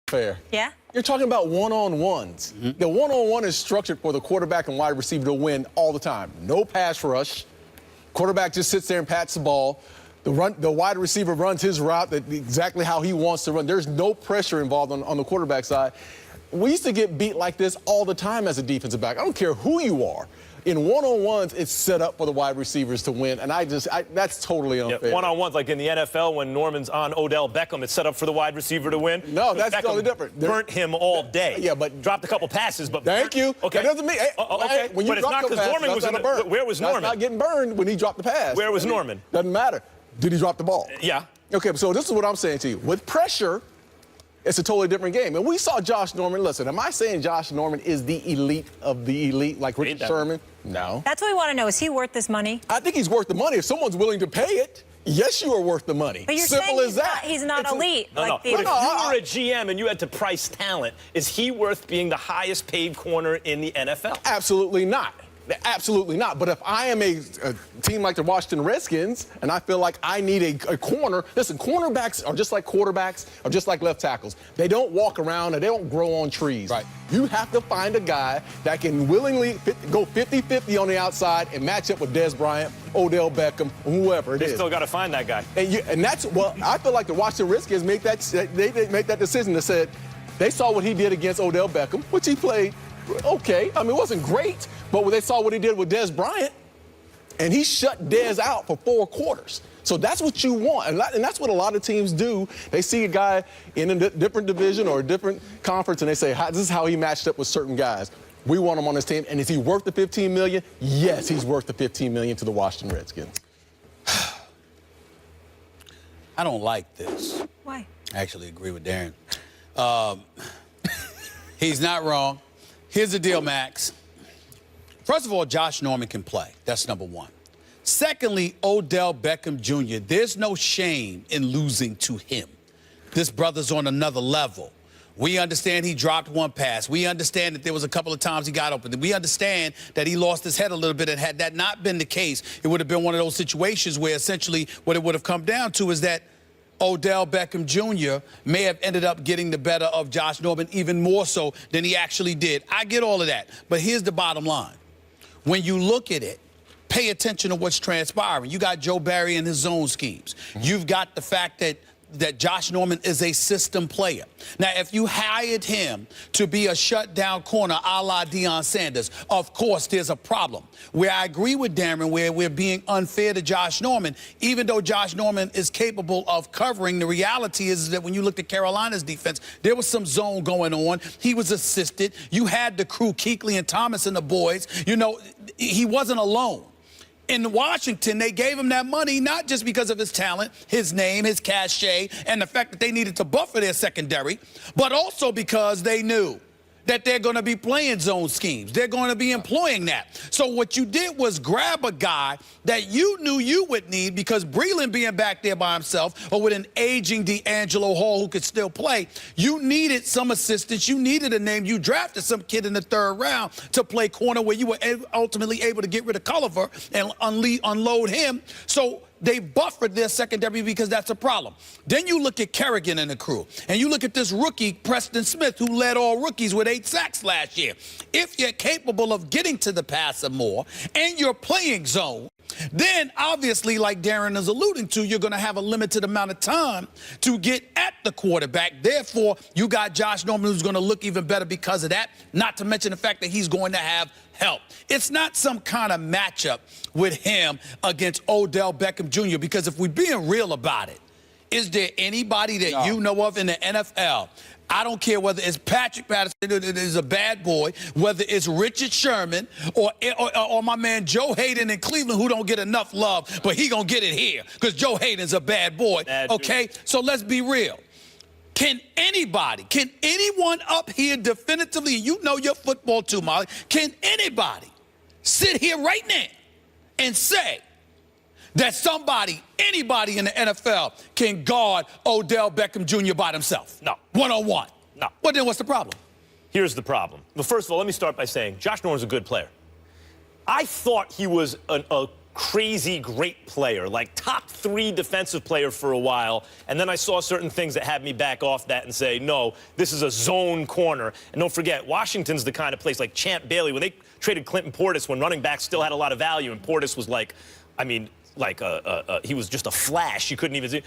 Fair. Yeah? You're talking about one-on-ones. The one-on-one is structured for the quarterback and wide receiver to win all the time. No pass rush. Quarterback just sits there and pats the ball. The wide receiver runs his route exactly how he wants to run. There's no pressure involved on the quarterback side. We used to get beat like this all the time as a defensive back. I don't care who you are. In one-on-ones, it's set up for the wide receivers to win, and that's totally unfair. Yeah, one-on-ones, like in the NFL, when Norman's on Odell Beckham, it's set up for the wide receiver to win. No, that's Beckham totally different. Burnt him all day. Yeah, but dropped a couple passes, but thank you. Okay, That doesn't mean. Okay, when you but it's not because Norman was in the burn. Where was Norman? That's not getting burned when he dropped the pass. Where was Norman? Doesn't matter. Did he drop the ball? Yeah. Okay, so this is what I'm saying to you. With pressure, it's a totally different game. And we saw Josh Norman. Listen, am I saying Josh Norman is the elite of the elite, like Richard Sherman? No. That's what we want to know. Is he worth this money? I think he's worth the money. If someone's willing to pay it, yes, you are worth the money. But you're Simple saying as that. He's not elite. No, like no. But if you were a GM and you had to price talent, is he worth being the highest paid corner in the NFL? Absolutely not. Absolutely not. But if I am a team like the Washington Redskins and I feel like I need a corner, listen, cornerbacks are just like quarterbacks, are just like left tackles. They don't walk around and they don't grow on trees. Right. You have to find a guy that can willingly go 50-50 on the outside and match up with Dez Bryant, Odell Beckham, whoever it is. They still got to find that guy. And that's, well, I feel like the Washington Redskins make that decision that said they saw what he did against Odell Beckham, which he played okay. I mean, it wasn't great, but when they saw what he did with Dez Bryant, and he shut Dez out for 4 quarters. So that's what you want, and that's what a lot of teams do. They see a guy in a different division or a different conference, and they say, this is how he matched up with certain guys. We want him on this team, and is he worth the $15 million? Yes, he's worth the $15 million to the Washington Redskins. I don't like this. Why? I actually agree with Darren. He's not wrong. Here's the deal, Max. First of all, Josh Norman can play. That's number one. Secondly, Odell Beckham Jr., there's no shame in losing to him. This brother's on another level. We understand he dropped one pass. We understand that there was a couple of times he got open. We understand that he lost his head a little bit, and had that not been the case, it would have been one of those situations where essentially what it would have come down to is that Odell Beckham Jr. may have ended up getting the better of Josh Norman even more so than he actually did. I get all of that. But here's the bottom line. When you look at it, pay attention to what's transpiring. You got Joe Barry and his zone schemes. You've got the fact that Josh Norman is a system player. Now, if you hired him to be a shutdown corner a la Deion Sanders, of course there's a problem. Where I agree with Darren, where we're being unfair to Josh Norman, even though Josh Norman is capable of covering, the reality is that when you looked at Carolina's defense, there was some zone going on. He was assisted. You had the crew, Kuechly and Thomas and the boys. You know, he wasn't alone. In Washington, they gave him that money not just because of his talent, his name, his cachet, and the fact that they needed to buffer their secondary, but also because they knew that they're going to be playing zone schemes. They're going to be employing that. So what you did was grab a guy that you knew you would need, because Breland being back there by himself, or with an aging D'Angelo Hall who could still play, you needed some assistance. You needed a name. You drafted some kid in the 3rd round to play corner, where you were ultimately able to get rid of Culliver and unload him. So they buffered their secondary, because that's a problem. Then you look at Kerrigan and the crew, and you look at this rookie, Preston Smith, who led all rookies with 8 sacks last year. If you're capable of getting to the passer more and you're playing zone, then obviously, like Darren is alluding to, you're going to have a limited amount of time to get at the quarterback. Therefore, you got Josh Norman, who's going to look even better because of that, not to mention the fact that he's going to have help. It's not some kind of matchup with him against Odell Beckham Jr., because if we're being real about it, is there anybody that you know of in the NFL? I don't care whether it's Patrick Peterson, that is a bad boy, whether it's Richard Sherman, or my man Joe Hayden in Cleveland, who don't get enough love, but he gonna get it here because Joe Hayden's a bad boy. Okay, so let's be real. Can anyone up here definitively, you know your football too, Molly, can anybody sit here right now and say that anybody in the NFL can guard Odell Beckham Jr. by themselves? No. One-on-one? No. Well, then what's the problem? Here's the problem. Well, first of all, let me start by saying Josh Norman's a good player. I thought he was a crazy great player, like top 3 defensive player for a while, and then I saw certain things that had me back off that and say, no, this is a zone corner. And don't forget, Washington's the kind of place like Champ Bailey, when they traded Clinton Portis when running backs still had a lot of value, and Portis was like, I mean, like he was just a flash. You couldn't even see.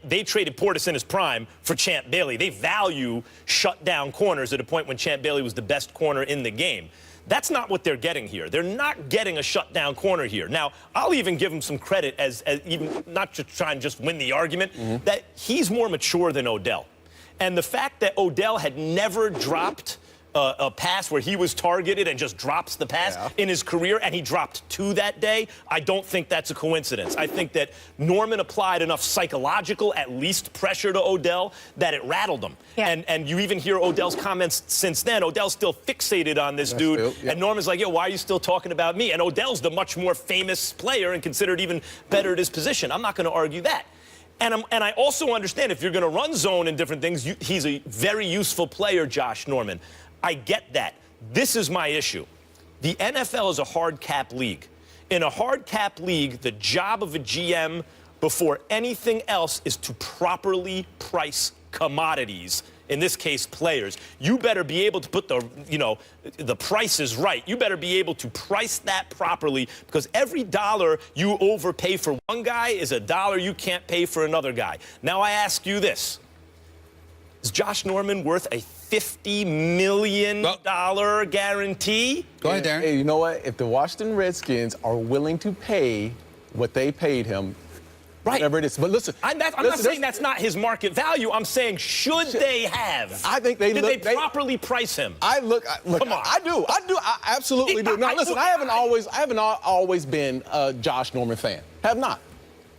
They traded Portis in his prime for Champ Bailey. They value shut-down corners at a point when Champ Bailey was the best corner in the game. That's not what they're getting here. They're not getting a shut-down corner here. Now, I'll even give him some credit as even not to try and just win the argument, that he's more mature than Odell. And the fact that Odell had never dropped a pass where he was targeted and just drops the pass in his career, and he dropped 2 that day, I don't think that's a coincidence. I think that Norman applied enough psychological, at least, pressure to Odell that it rattled him. Yeah. And you even hear Odell's comments since then. Odell's still fixated on this dude, and Norman's like, yo, why are you still talking about me? And Odell's the much more famous player and considered even better at his position. I'm not going to argue that. And I also understand if you're going to run zone and different things, he's a very useful player, Josh Norman. I get that. This is my issue. The NFL is a hard cap league. In a hard cap league, the job of a GM before anything else is to properly price commodities, in this case, players. You better be able to put the prices right. You better be able to price that properly, because every dollar you overpay for one guy is a dollar you can't pay for another guy. Now I ask you this. Is Josh Norman worth a $50 million guarantee? Go ahead, Darren. Hey, you know what? If the Washington Redskins are willing to pay what they paid him, whatever it is. But listen, I'm not saying that's not his market value. I'm saying should they have? I think did they properly price him? Come on. I do. I absolutely do. Now listen, I haven't always been a Josh Norman fan. Have not.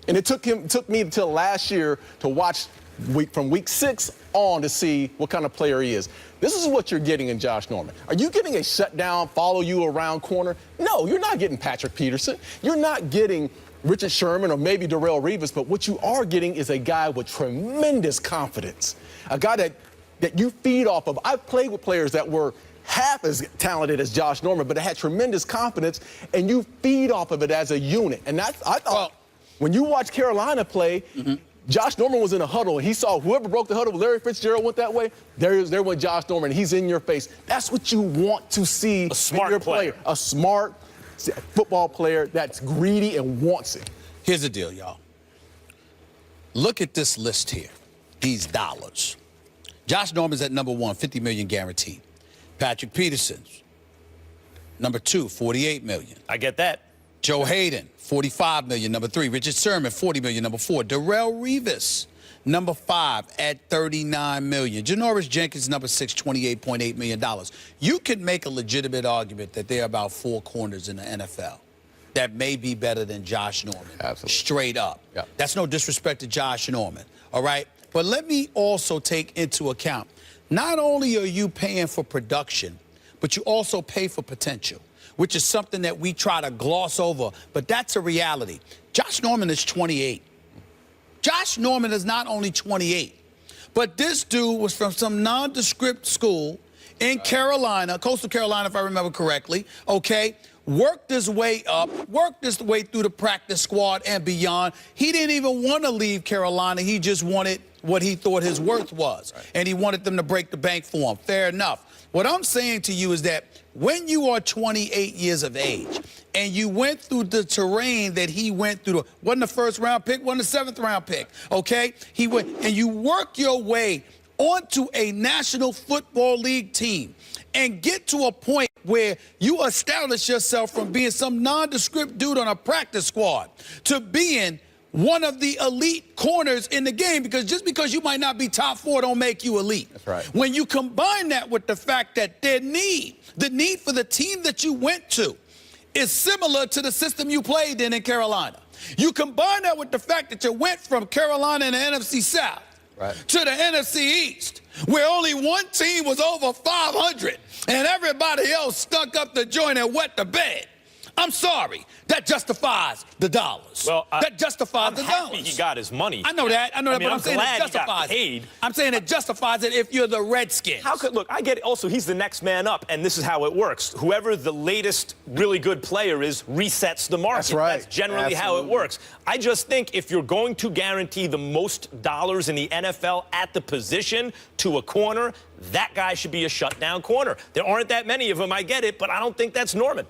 And it took me until last year to watch from week 6 on to see what kind of player he is. This is what you're getting in Josh Norman. Are you getting a shutdown, follow you around corner? No, you're not getting Patrick Peterson. You're not getting Richard Sherman or maybe Darrelle Revis, but what you are getting is a guy with tremendous confidence, a guy that you feed off of. I've played with players that were half as talented as Josh Norman, but they had tremendous confidence, and you feed off of it as a unit. And I thought when you watch Carolina play, Josh Norman was in a huddle, and he saw whoever broke the huddle, Larry Fitzgerald went that way, there went Josh Norman. He's in your face. That's what you want to see in your player. A smart football player that's greedy and wants it. Here's the deal, y'all. Look at this list here, these dollars. Josh Norman's at number 1, $50 million guaranteed. Patrick Peterson's number 2, $48 million. I get that. Joe Hayden, $45 million, number 3. Richard Sherman, $40 million, number 4. Darrelle Revis, number 5, at $39 million. Janoris Jenkins, number 6, $28.8 million. You can make a legitimate argument that there are about 4 corners in the NFL that may be better than Josh Norman. Absolutely. Straight up. Yep. That's no disrespect to Josh Norman, all right? But let me also take into account, not only are you paying for production, but you also pay for potential, which is something that we try to gloss over, but that's a reality. Josh Norman is 28. Josh Norman is not only 28, but this dude was from some nondescript school in Carolina, Coastal Carolina, if I remember correctly, okay? Worked his way up, worked his way through the practice squad and beyond. He didn't even want to leave Carolina. He just wanted what he thought his worth was, and he wanted them to break the bank for him. Fair enough. What I'm saying to you is that when you are 28 years of age and you went through the terrain that he went through, wasn't the first-round pick, wasn't the seventh-round pick, okay? He went, and you work your way onto a National Football League team and get to a point where you establish yourself from being some nondescript dude on a practice squad to being one of the elite corners in the game, because just because you might not be top 4 don't make you elite. That's right. When you combine that with the fact that the need for the team that you went to is similar to the system you played in Carolina. You combine that with the fact that you went from Carolina in the NFC South to the NFC East, where only one team was over 500 and everybody else stuck up the joint and wet the bed. I'm sorry. That justifies the dollars. Well, that justifies the happy dollars. he got his money. I know that, I but mean, I'm saying it glad he got justifies paid. it. I'm saying it justifies it if you're the Redskins. How could, look, I get it. Also, he's the next man up, and this is how it works. Whoever the latest really good player is resets the market. That's right. That's generally how it works. I just think if you're going to guarantee the most dollars in the NFL at the position to a corner, that guy should be a shutdown corner. There aren't that many of them, I get it, but I don't think that's Norman.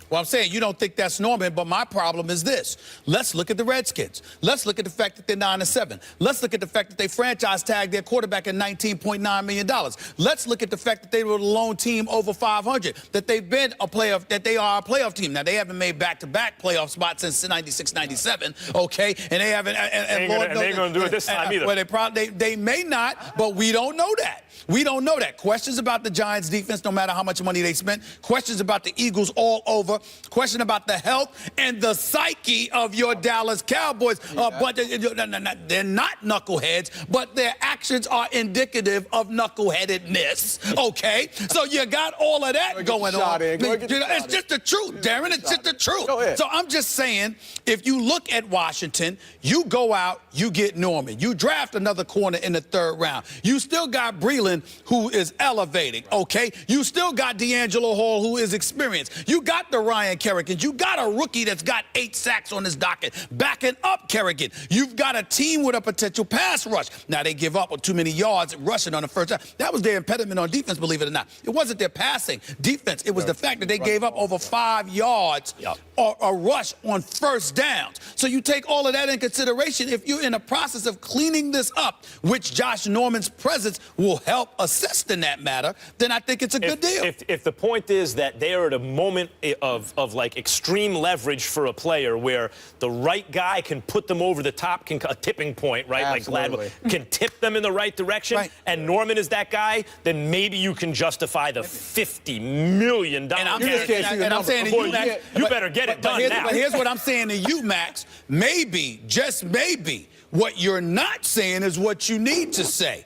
Well, I'm saying you don't think that's Norman, but my problem is this. Let's look at the Redskins. Let's look at the fact that they're 9-7. Let's look at the fact that they franchise tagged their quarterback at $19.9 million. Let's look at the fact that they were the lone team over 500, that they've been a playoff, that they are a playoff team. Now, they haven't made back-to-back playoff spots since 96, 97, okay? And they haven't, and they ain't gonna do it this time either. Well, they may not, but we don't know that. We don't know that. Questions about the Giants' defense, no matter how much money they spent. Questions about the Eagles all over. Question about the health and the psyche of your Dallas Cowboys. But they're not knuckleheads, but their actions are indicative of knuckleheadedness. Okay? So you got all of that going on. It's just the truth, Darren. It's just the truth. So I'm just saying, if you look at Washington, you go out, you get Norman. You draft another corner in the 3rd round. You still got Breland, who is elevating, okay? You still got D'Angelo Hall, who is experienced. You got the Ryan Kerrigan. You got a rookie that's got 8 sacks on his docket, backing up Kerrigan. You've got a team with a potential pass rush. Now, they give up too many yards rushing on the first time. That was their impediment on defense, believe it or not. It wasn't their passing defense. It was the fact that they gave up over 5 yards or a rush on first downs. So you take all of that in consideration. If you're in the process of cleaning this up, which Josh Norman's presence will help assist in that matter, then I think it's a good deal. If the point is that they are at a moment of like extreme leverage for a player where the right guy can put them over the top, a tipping point, right? Absolutely. Like Gladwell can tip them in the right direction, and Norman is that guy, then maybe you can justify the $50 million. And I'm saying to you, Max, you better get it done now. But here's what I'm saying to you, Max. Maybe, just maybe, what you're not saying is what you need to say.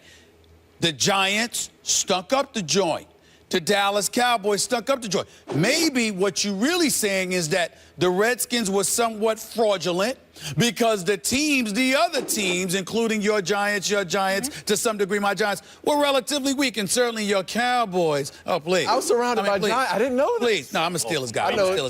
The Giants stunk up the joint. The Dallas Cowboys stunk up the joint. Maybe what you're really saying is that the Redskins were somewhat fraudulent because the other teams, including your Giants, to some degree my Giants, were relatively weak, and certainly your Cowboys. Oh, please. I was surrounded by Giants. I didn't know this. Please. No, I'm a Steelers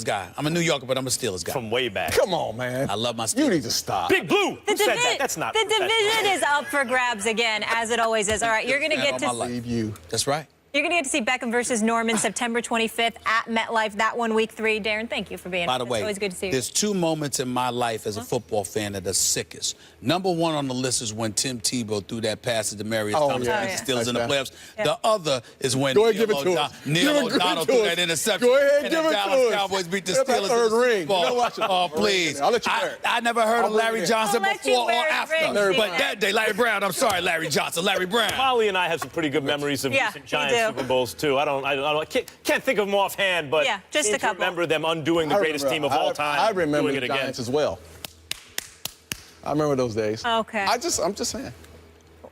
guy. I'm a New Yorker, but I'm a Steelers guy. From way back. Come on, man. I love my Steelers. You need to stop. Big Blue. Who said that? That's not. The division is up for grabs again, as it always is. All right, you're going to get to Leave you. That's right. You're going to get to see Beckham versus Norman September 25th at MetLife. That one, week 3. Darren, thank you for being here. By the way, it's always good to see you. There's 2 moments in my life as a football fan that are sickest. Number 1 on the list is when Tim Tebow threw that pass to Demarius Thomas against the Steelers in the playoffs. The other is when Neil O'Donnell threw that interception. Go ahead, and give the it Dallas to us. Cowboys beat the Get that Steelers third in the ring. Super Bowl. You know what? Oh, please. I'll let you wear it. I never heard of Larry Johnson I'll let you before or wear it, after. Rick. But that day, Larry Brown, I'm sorry, Larry Johnson, Larry Brown. Molly and I have some pretty good memories of recent Giants Super Bowls, too. I can't think of them offhand, but just a couple. remember them undoing the greatest team of all time. I remember doing it the again. Giants as well. I remember those days. Okay. I'm just saying.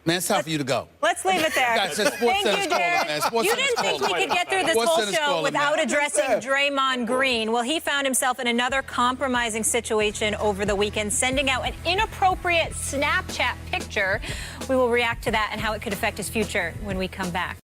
Man, it's time for you to go. Let's leave it there. Guys, Sports Thank Center's you, calling, Darren. man. Sports You Center's didn't think we calling. could get through this Sports whole Center's show calling, without man. addressing Draymond Green. Well, he found himself in another compromising situation over the weekend, sending out an inappropriate Snapchat picture. We will react to that and how it could affect his future when we come back.